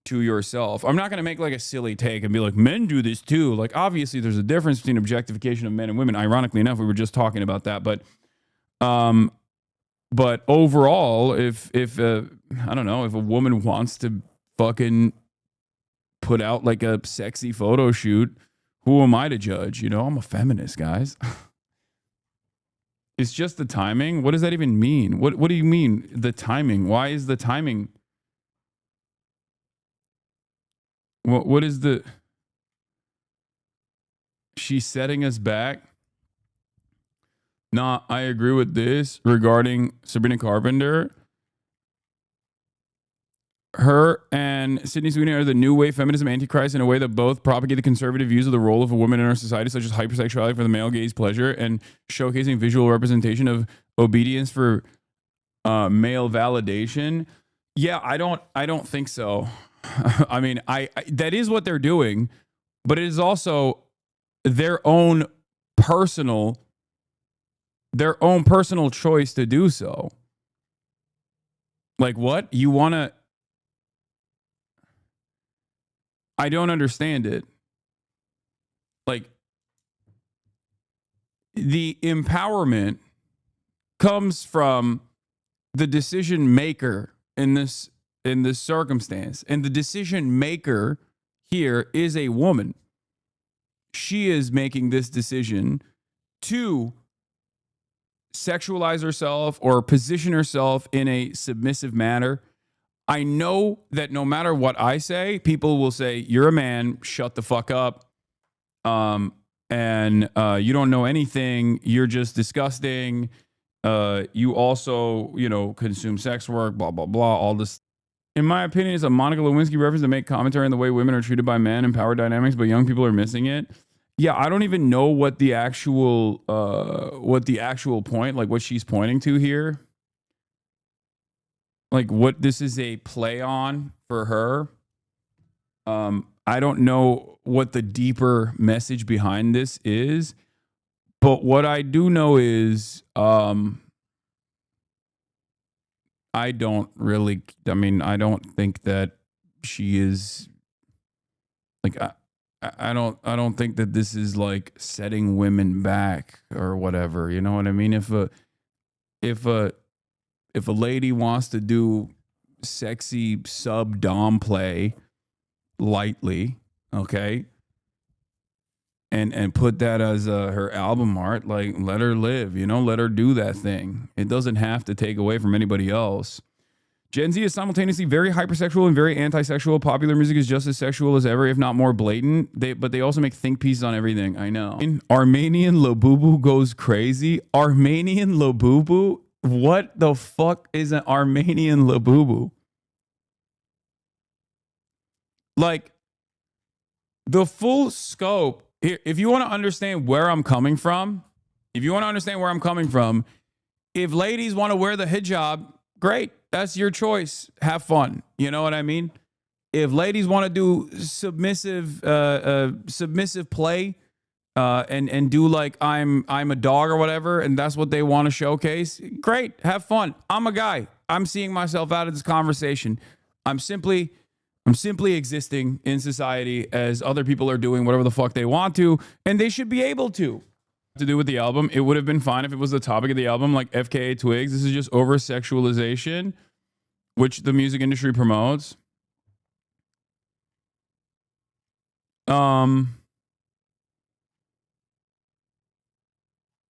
to yourself. I'm not going to make like a silly take and be like, men do this too. Like, obviously there's a difference between objectification of men and women. Ironically enough, we were just talking about that. But overall, if I don't know, if a woman wants to fucking put out like a sexy photo shoot, who am I to judge? You know, I'm a feminist, guys. It's just the timing. What does that even mean? What do you mean, the timing? Why is the timing? What is the... She's setting us back. Nah, I agree with this regarding Sabrina Carpenter. Her and Sydney Sweeney are the new wave feminism antichrist in a way that both propagate the conservative views of the role of a woman in our society, such as hypersexuality for the male gaze pleasure and showcasing visual representation of obedience for male validation. Yeah, I don't think so. I mean, I that is what they're doing, but it is also their own personal choice to do so. Like, what? You want to... I don't understand it. Like, the empowerment comes from the decision maker in this circumstance, and the decision maker here is a woman. She is making this decision to sexualize herself or position herself in a submissive manner. I know that no matter what I say, people will say, you're a man, shut the fuck up. And you don't know anything. You're just disgusting. You also, consume sex work, blah, blah, blah, all this. In my opinion, it's a Monica Lewinsky reference to make commentary on the way women are treated by men and power dynamics, but young people are missing it. Yeah, I don't even know what the actual point, like what she's pointing to here. Like what this is a play on for her. I don't know what the deeper message behind this is, but what I do know is I don't think that she is like I don't think that this is like setting women back or whatever. You know what I mean? If a lady wants to do sexy sub dom play lightly, okay, and put that as her album art, like, let her live, let her do that thing. It doesn't have to take away from anybody else. Gen Z is simultaneously very hypersexual and very anti-sexual. Popular music is just as sexual as ever, if not more blatant. But they also make think pieces on everything. I know. Armenian Labubu goes crazy. Armenian Labubu? What the fuck is an Armenian Labubu? Like, the full scope here, if you want to understand where I'm coming from, if ladies want to wear the hijab, great. That's your choice. Have fun. You know what I mean? If ladies want to do submissive play, and do like I'm a dog or whatever, and that's what they want to showcase, great. Have fun. I'm a guy. I'm seeing myself out of this conversation. I'm simply existing in society as other people are doing whatever the fuck they want to, and they should be able to do with the album. It would have been fine if it was the topic of the album, like FKA Twigs. This is just over sexualization, which the music industry promotes.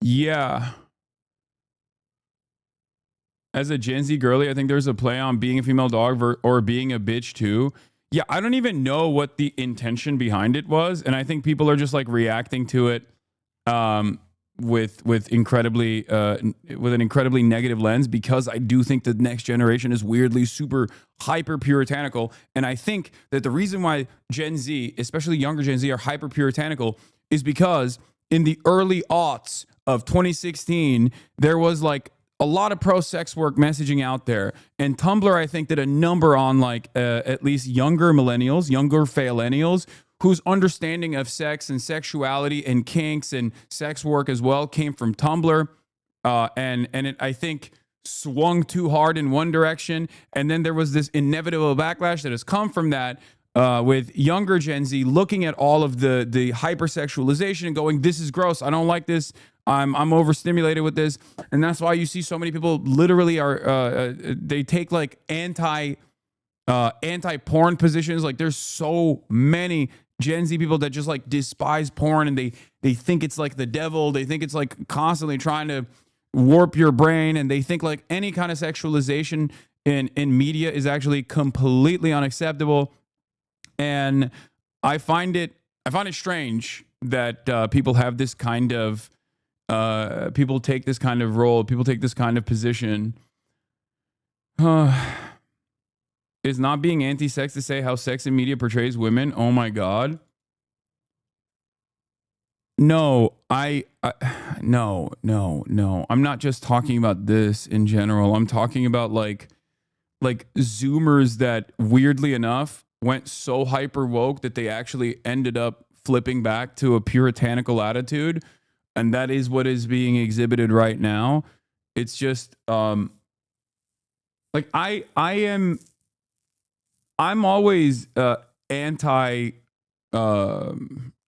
Yeah. As a Gen Z girly, I think there's a play on being a female dog or being a bitch too. Yeah, I don't even know what the intention behind it was, and I think people are just like reacting to it with an incredibly negative lens, because I do think the next generation is weirdly super hyper puritanical, and I think that the reason why Gen Z, especially younger Gen Z, are hyper puritanical is because in the early aughts of 2016, there was like a lot of pro-sex work messaging out there. And Tumblr, I think, did a number on like at least younger millennials, younger faillennials, whose understanding of sex and sexuality and kinks and sex work as well came from Tumblr. I think swung too hard in one direction, and then there was this inevitable backlash that has come from that, with younger Gen Z looking at all of the hypersexualization and going, "This is gross. I don't like this. I'm overstimulated with this," and that's why you see so many people literally are they take like anti-porn positions. Like there's so many Gen Z people that just like despise porn, and they think it's like the devil. They think it's like constantly trying to warp your brain, and they think like any kind of sexualization in media is actually completely unacceptable. And I find it strange that people have this kind of people take this kind of role, people take this kind of position. Is not being anti-sex to say how sex in media portrays women? Oh my God. No, no. I'm not just talking about this in general. I'm talking about like Zoomers that weirdly enough went so hyper woke that they actually ended up flipping back to a puritanical attitude, and that is what is being exhibited right now. It's just like I'm always anti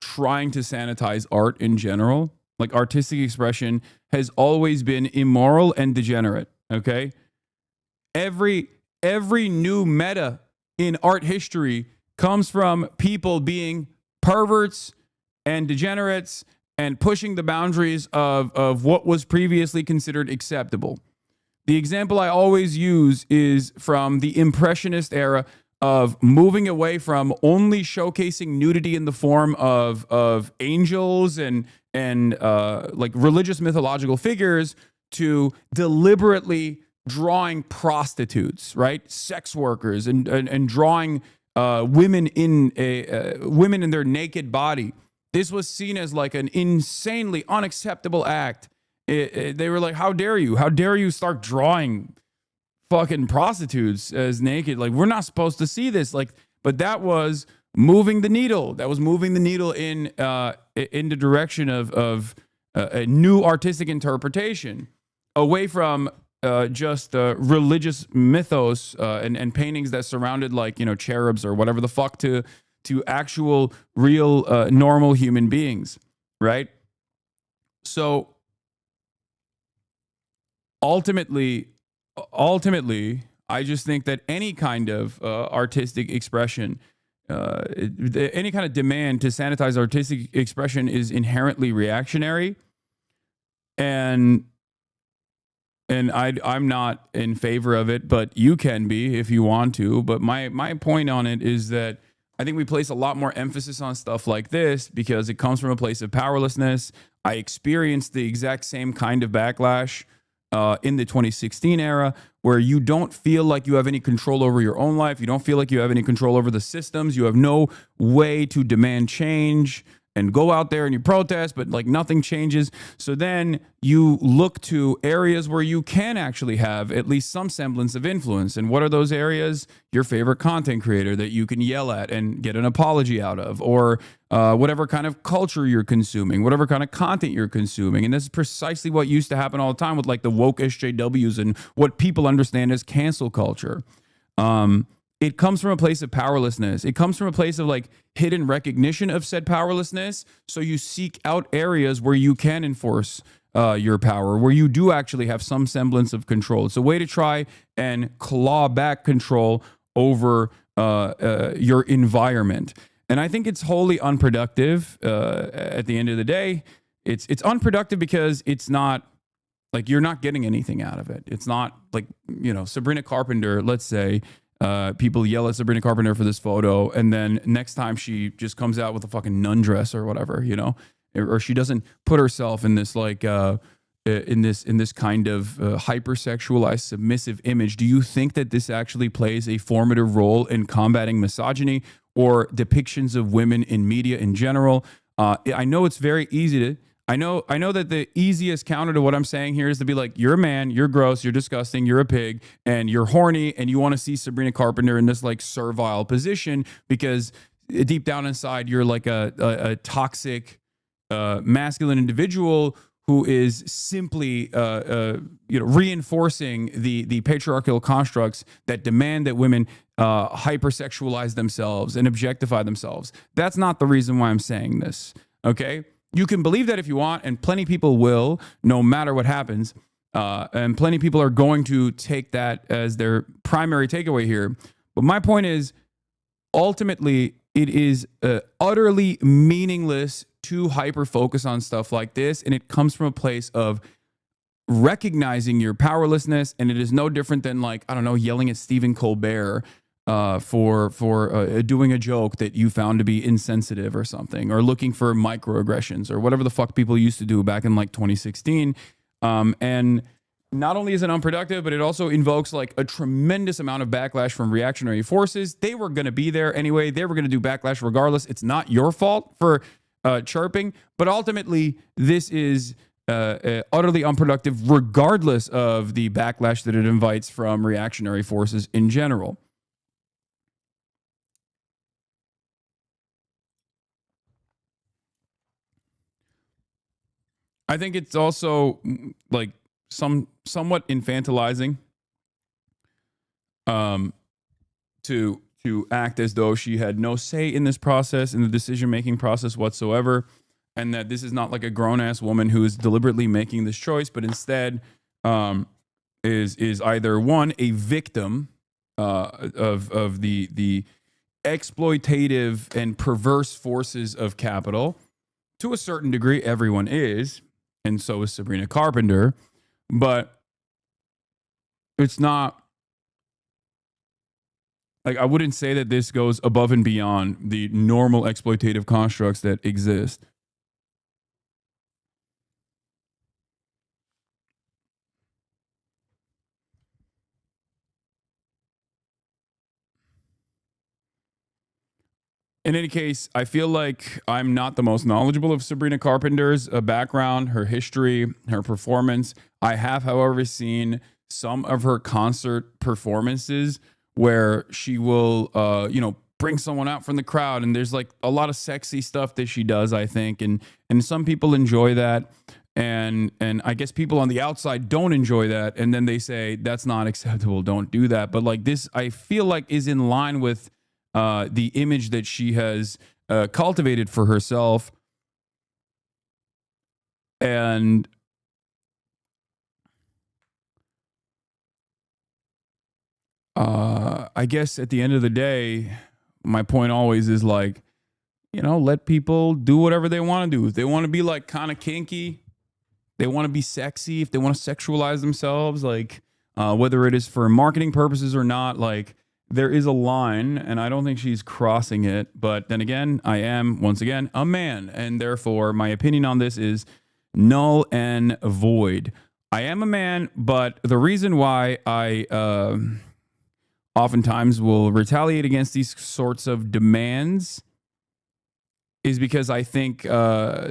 trying to sanitize art in general. Like artistic expression has always been immoral and degenerate. Okay, every new meta in art history comes from people being perverts and degenerates and pushing the boundaries of what was previously considered acceptable. The example I always use is from the Impressionist era of moving away from only showcasing nudity in the form of angels and like religious mythological figures to deliberately drawing prostitutes, right? Sex workers, and drawing women in their naked body. This was seen as like an insanely unacceptable act. They were like, how dare you? How dare you start drawing fucking prostitutes as naked? Like, we're not supposed to see this. Like, but that was moving the needle. That was moving the needle in the direction of a new artistic interpretation, away from just religious mythos and paintings that surrounded like, you know, cherubs or whatever the fuck, to actual real normal human beings, right? So ultimately, I just think that any kind of artistic expression, any kind of demand to sanitize artistic expression is inherently reactionary, and I'm not in favor of it, but you can be if you want to. But my point on it is that I think we place a lot more emphasis on stuff like this because it comes from a place of powerlessness. I experienced the exact same kind of backlash in the 2016 era, where you don't feel like you have any control over your own life. You don't feel like you have any control over the systems. You have no way to demand change and go out there and you protest, but like nothing changes. So then you look to areas where you can actually have at least some semblance of influence. And what are those areas? Your favorite content creator that you can yell at and get an apology out of, or whatever kind of culture you're consuming, whatever kind of content you're consuming. And this is precisely what used to happen all the time with like the woke SJWs and what people understand as cancel culture. It comes from a place of powerlessness. It comes from a place of like hidden recognition of said powerlessness. So you seek out areas where you can enforce your power, where you do actually have some semblance of control. It's a way to try and claw back control over your environment. And I think it's wholly unproductive at the end of the day. It's unproductive because it's not like you're not getting anything out of it. It's not like, you know, Sabrina Carpenter, let's say, people yell at Sabrina Carpenter for this photo, and then next time she just comes out with a fucking nun dress or whatever, you know, or she doesn't put herself in this like in this kind of hypersexualized submissive image. Do you think that this actually plays a formative role in combating misogyny or depictions of women in media in general? I know it's very easy to. I know that the easiest counter to what I'm saying here is to be like, you're a man, you're gross, you're disgusting, you're a pig, and you're horny, and you want to see Sabrina Carpenter in this like servile position because deep down inside you're like a toxic masculine individual who is simply reinforcing the patriarchal constructs that demand that women hypersexualize themselves and objectify themselves. That's not the reason why I'm saying this. Okay, you can believe that if you want, and plenty of people will, no matter what happens. And plenty of people are going to take that as their primary takeaway here. But my point is, ultimately, it is utterly meaningless to hyper focus on stuff like this. And it comes from a place of recognizing your powerlessness. And it is no different than, like, I don't know, yelling at Stephen Colbert for doing a joke that you found to be insensitive or something, or looking for microaggressions or whatever the fuck people used to do back in like 2016. And not only is it unproductive, but it also invokes like a tremendous amount of backlash from reactionary forces. They were going to be there anyway. They were going to do backlash regardless. It's not your fault for chirping, but ultimately this is utterly unproductive regardless of the backlash that it invites from reactionary forces in general. I think it's also like somewhat infantilizing to act as though she had no say in this process, in the decision-making process whatsoever, and that this is not like a grown-ass woman who is deliberately making this choice, but instead is either one, a victim of the exploitative and perverse forces of capital. To a certain degree, everyone is, and so is Sabrina Carpenter, but it's not like, I wouldn't say that this goes above and beyond the normal exploitative constructs that exist. In any case, I feel like I'm not the most knowledgeable of Sabrina Carpenter's background, her history, her performance. I have, however, seen some of her concert performances where she will, bring someone out from the crowd, and there's like a lot of sexy stuff that she does, I think, and some people enjoy that, and I guess people on the outside don't enjoy that, and then they say that's not acceptable, don't do that. But like this, I feel like is in line with the image that she has cultivated for herself. And I guess at the end of the day, my point always is like, let people do whatever they want to do. If they want to be like kind of kinky, they want to be sexy, if they want to sexualize themselves, like whether it is for marketing purposes or not, like, there is a line, and I don't think she's crossing it. But then again, I am, once again, a man, and therefore my opinion on this is null and void. I am a man, but the reason why I oftentimes will retaliate against these sorts of demands is because I think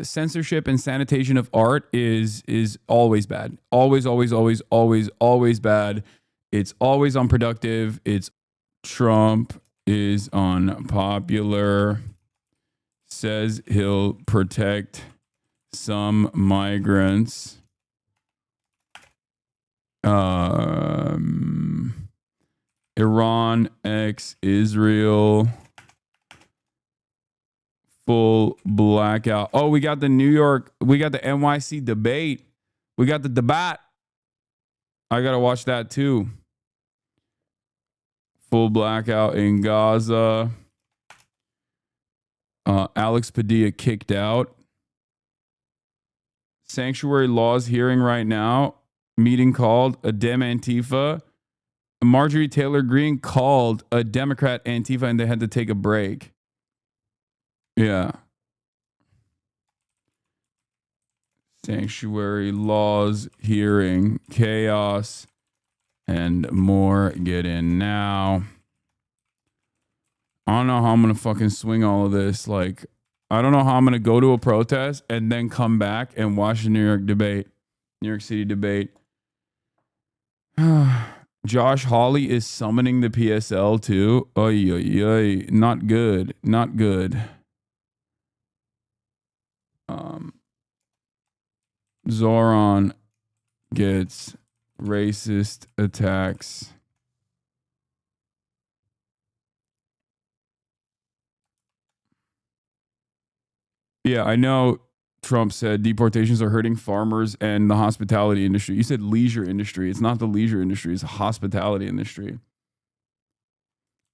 censorship and sanitation of art is always bad. Always, always, always, always, always bad. It's always unproductive. Trump is unpopular, says he'll protect some migrants. Iran x Israel. Full blackout. Oh, we got the NYC debate. We got the debate. I got to watch that too. Full blackout in Gaza. Alex Padilla kicked out. Sanctuary laws hearing right now. Meeting called a Dem Antifa. Marjorie Taylor Greene called a Democrat Antifa, and they had to take a break. Yeah. Sanctuary laws hearing. Chaos. And more. Get in now. I don't know how I'm going to fucking swing all of this. Like, I don't know how I'm going to go to a protest and then come back and watch the New York City debate. Josh Hawley is summoning the PSL too. Oy, oy, oy. Not good. Not good. Zoran gets racist attacks. Yeah, I know Trump said deportations are hurting farmers and the hospitality industry. You said leisure industry. It's not the leisure industry, it's the hospitality industry.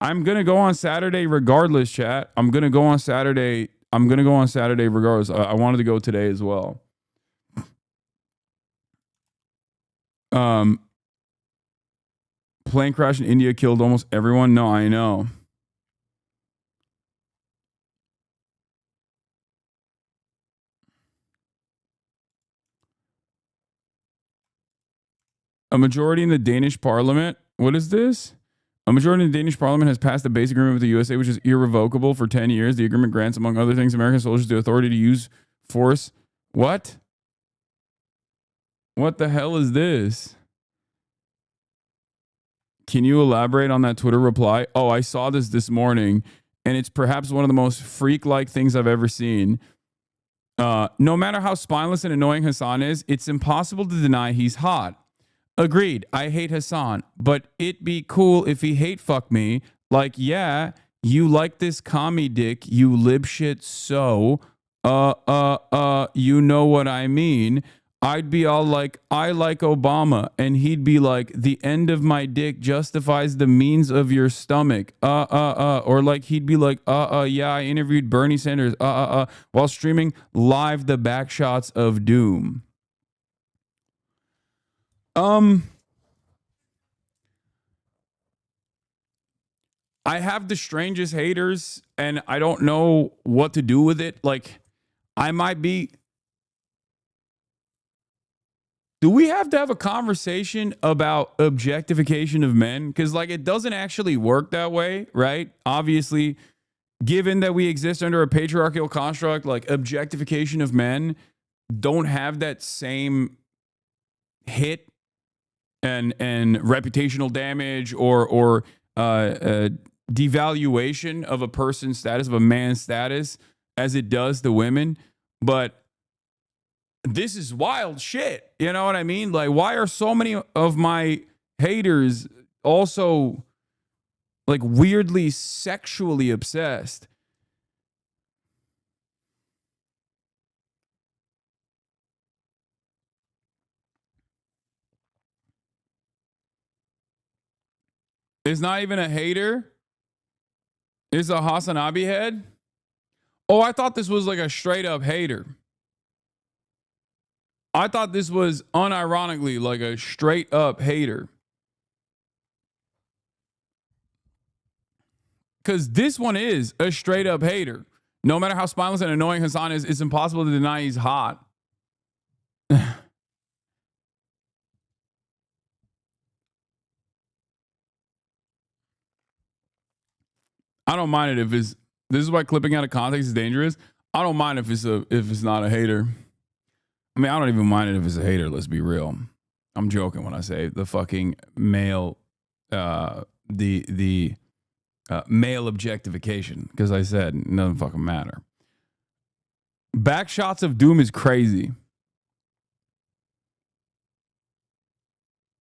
I'm going to go on Saturday regardless, chat. I'm going to go on Saturday. I'm going to go on Saturday regardless. I wanted to go today as well. Plane crash in India killed almost everyone. No, I know. A majority in the Danish parliament. What is this? A majority in the Danish parliament has passed a basic agreement with the USA, which is irrevocable for 10 years. The agreement grants, among other things, American soldiers the authority to use force. What? What the hell is this? Can you elaborate on that Twitter reply? Oh, I saw this morning, and it's perhaps one of the most freak-like things I've ever seen. No matter how spineless and annoying Hassan is, it's impossible to deny he's hot. Agreed. I hate Hassan, but it'd be cool if he hate fuck me. Like, yeah, you like this commie dick, you lib shit. So, you know what I mean. I'd be all like, I like Obama, and he'd be like, the end of my dick justifies the means of your stomach. Or like he'd be like, yeah, I interviewed Bernie Sanders, while streaming live the back shots of doom. I have the strangest haters, and I don't know what to do with it. Like, I might be. Do we have to have a conversation about objectification of men? Because, like, it doesn't actually work that way, right? Obviously, given that we exist under a patriarchal construct, like, objectification of men don't have that same hit and reputational damage or devaluation of a person's status, of a man's status, as it does the women. But this is wild shit. You know what I mean? Like, why are so many of my haters also like weirdly sexually obsessed? It's not even a hater. It's a Hasanabi head. Oh, I thought this was like a straight up hater. I thought this was unironically like a straight up hater. Because this one is a straight up hater. No matter how spineless and annoying Hassan is, it's impossible to deny he's hot. I don't mind it if it's. This is why clipping out of context is dangerous. I don't mind if it's not a hater. I mean, I don't even mind it if it's a hater. Let's be real. I'm joking when I say the fucking male, the male objectification, because I said it doesn't fucking matter. Back shots of doom is crazy.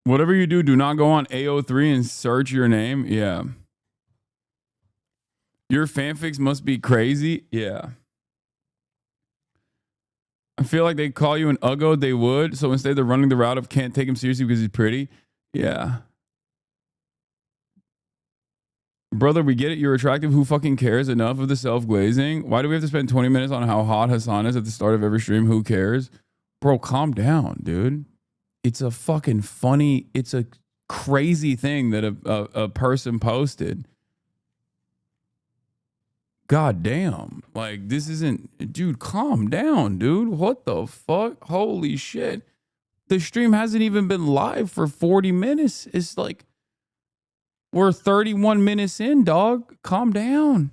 Whatever you do, do not go on AO3 and search your name. Yeah. Your fanfics must be crazy. Yeah. I feel like they call you an uggo, they would. So instead they're running the route of can't take him seriously because he's pretty. Yeah. Brother, we get it. You're attractive. Who fucking cares? Enough of the self-glazing. Why do we have to spend 20 minutes on how hot Hassan is at the start of every stream? Who cares? Bro, calm down, dude. It's a fucking funny, it's a crazy thing that a person posted. God damn. Like, this isn't, dude, calm down, dude. What the fuck? Holy shit. The stream hasn't even been live for 40 minutes. It's like, we're 31 minutes in, dog. Calm down.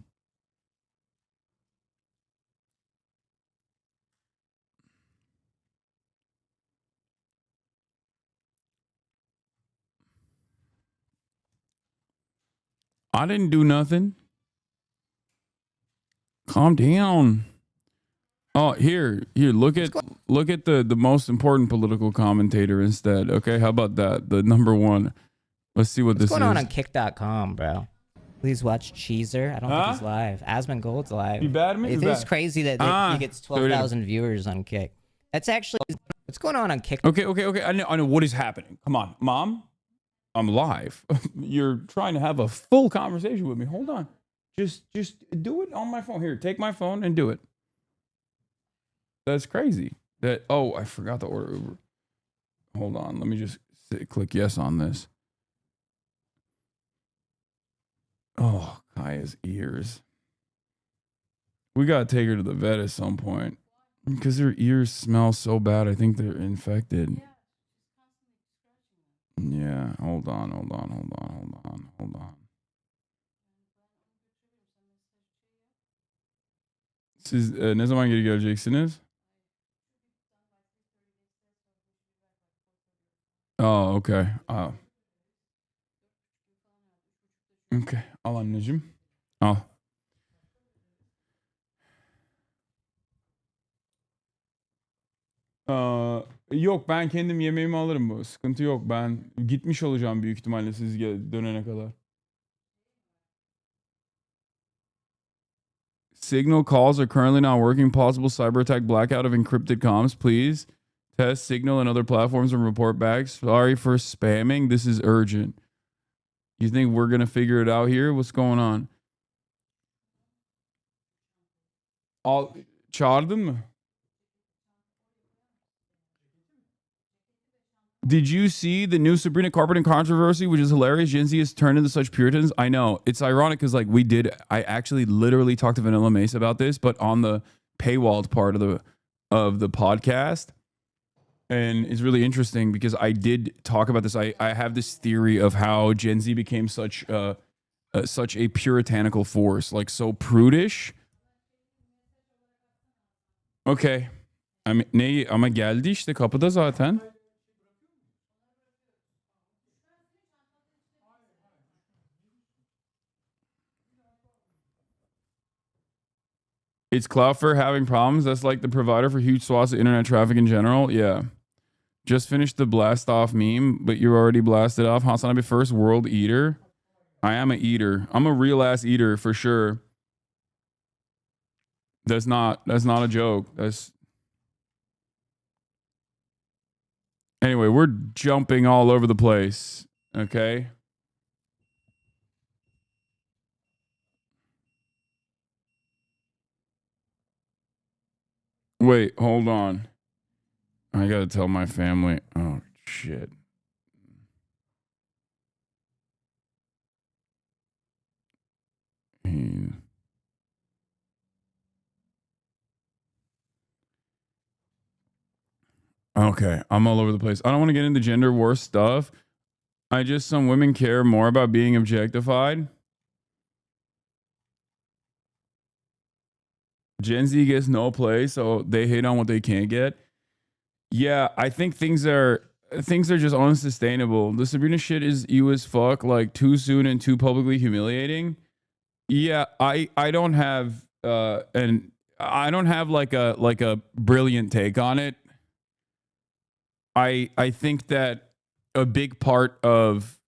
I didn't do nothing. Calm down. Oh, here. Look at the most important political commentator instead. Okay, how about that? The number one. Let's see what What's this going on is. kick.com, bro? Please watch Cheezer. I don't think Huh? he's live. Asmongold's Gold's live. You bad at me? I You think it's bad? crazy that he gets So we didn't- 12,000 viewers on Kick. That's actually what's going on Kick. Okay. I know what is happening. Come on, Mom. I'm live. You're trying to have a full conversation with me. Hold on. Just do it on my phone. Here, take my phone and do it. That's crazy. I forgot to order Uber. Hold on. Let me just click yes on this. Oh, Kaya's ears. We gotta take her to the vet at some point because her ears smell so bad. I think they're infected. Yeah. Hold on. Siz ne zaman geri geleceksiniz? Oh, okay. Okay. Al anneciğim. Al. Yok ben kendim yemeğimi alırım bu. Sıkıntı yok. Ben gitmiş olacağım büyük ihtimalle siz dönene kadar. Signal calls are currently not working. Possible cyber attack blackout of encrypted comms. Please test Signal and other platforms and report back. Sorry for spamming. This is urgent. You think we're gonna figure it out here? What's going on? Çağırdın mı? Did you see the new Sabrina Carpenter controversy, which is hilarious? Gen Z has turned into such Puritans. I know. It's ironic because I actually literally talked to Vanilla Mace about this, but on the paywalled part of the podcast. And it's really interesting because I did talk about this. I have this theory of how Gen Z became such a puritanical force, like so prudish. Okay. Ama geldi işte kapıda zaten. It's Cloudflare having problems. That's like the provider for huge swaths of internet traffic in general. Yeah. Just finished the blast off meme, but you're already blasted off. Hasanabi first world eater. I am an eater. I'm a real ass eater for sure. That's not a joke. Anyway, we're jumping all over the place. Okay. Wait, hold on. I gotta tell my family. Oh shit. Okay, I'm all over the place. I don't want to get into gender war stuff. Some women care more about being objectified. Gen Z gets no play, so they hate on what they can't get. Yeah, I think things are just unsustainable. The Sabrina shit is you as fuck, like too soon and too publicly humiliating. Yeah, I don't have I don't have like a brilliant take on it. I think that a big part of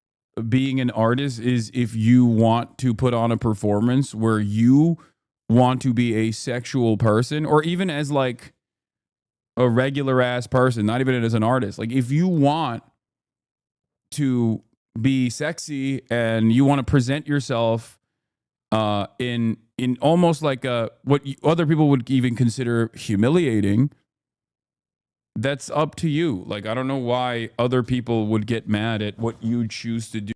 being an artist is if you want to put on a performance where you want to be a sexual person, or even as like a regular ass person, not even as an artist. Like if you want to be sexy and you want to present yourself in almost like what other people would even consider humiliating, that's up to you. Like I don't know why other people would get mad at what you choose to do.